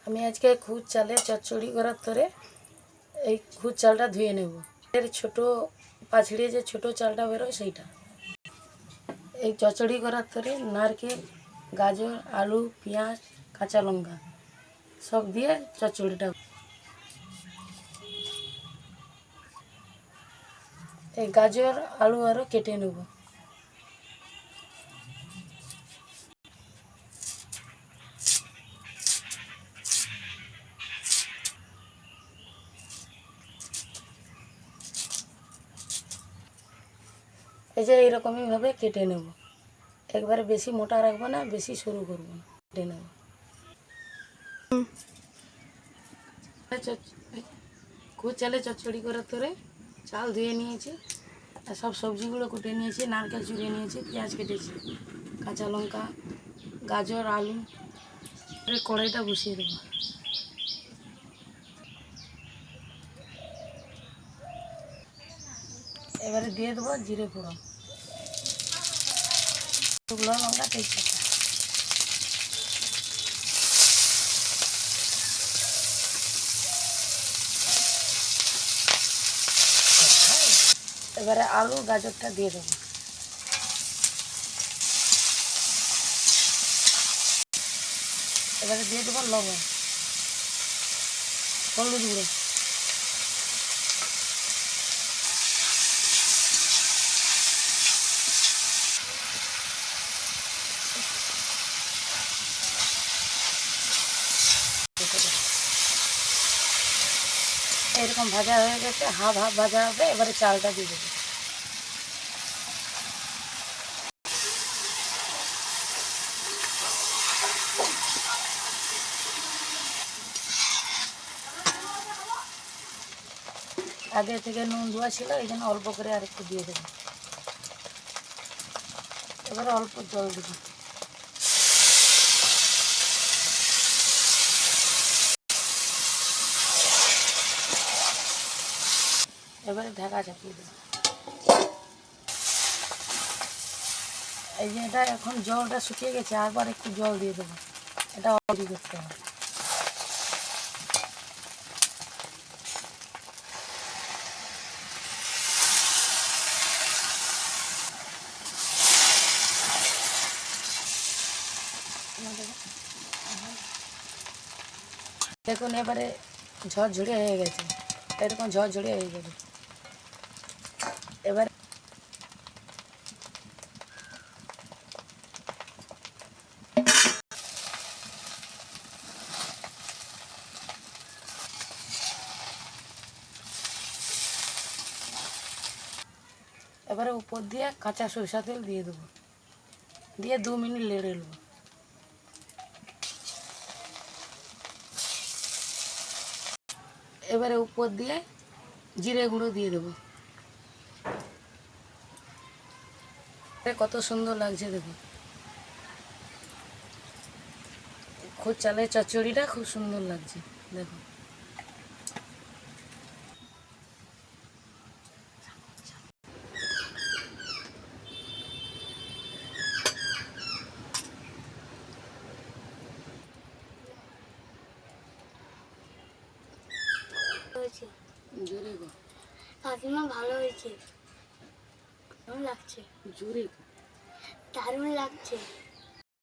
আমি আজকে খুদ চালে চচ্চড়ি করার তরে এই খুদ চালটা ধুয়ে নেব। এর ছোট পাছড়িয়ে যে ছোট চালটা বেরোয় সেইটা। এই চচ্চড়ি করার তরে নারকেল, গাজর, আলু, পেঁয়াজ, কাঁচা লঙ্কা সব দিয়ে চচ্চড়িটা, এই গাজর আলু আরও কেটে নেব। এই যে এইরকমইভাবে কেটে নেব। একবারে বেশি মোটা রাখবো না, বেশি সরু করবো না, কেটে নেব। খুদ চালে চচ্চড়ি করার তরে চাল ধুয়ে নিয়েছি আর সব সবজিগুলো কুটে নিয়েছি। নারকেল চুড়িয়ে নিয়েছি, পেঁয়াজ কেটেছি, কাঁচা লঙ্কা, গাজর, আলু। কড়াইটা বসিয়ে দেবো। এবারে দিয়ে দেবো জিরে ফোড়ন, শুকনো লঙ্কা, তেজপাতা। এবারে আলু গাজরটা দিয়ে দেবো। এবারে দিয়ে দেবো লবণ, হলুদ গুঁড়ো, এরকম ভাজা হয়ে গেছে, হাফ হাফ ভাজা হবে। এবারে চালটা দিয়ে দেবো। আগে থেকে নুন দেওয়া ছিল, এই জন্য অল্প করে আরেকটু দিয়ে দেবো। এবারে অল্প জল দেবো। এবারে ঢাকা চাপিয়ে দেবো। এই যে এটা এখন জলটা শুকিয়ে গেছে, আবার একটু জল দিয়ে দেবো। এটা অল্প করতে হবে। দেখুন এবারে ঝরঝরিয়ে হয়ে গেছে, এরকম ঝরঝরিয়ে হয়ে গেছে। এবার এবারে উপর দিয়ে কাঁচা সরষা তেল দিয়ে দেবো, দিয়ে 2 মিনিট নেড়ে নেব। এবারে উপর দিয়ে জিরে গুঁড়ো দিয়ে দেবো। কত সুন্দর লাগছে দেখুন, খুদ চালের চচ্চড়িটা খুব সুন্দর লাগছে দেখুন। জোরে গো কাকিমা, ভালো হয়েছে, দারুণ লাগছে, জোরে দারুণ লাগছে।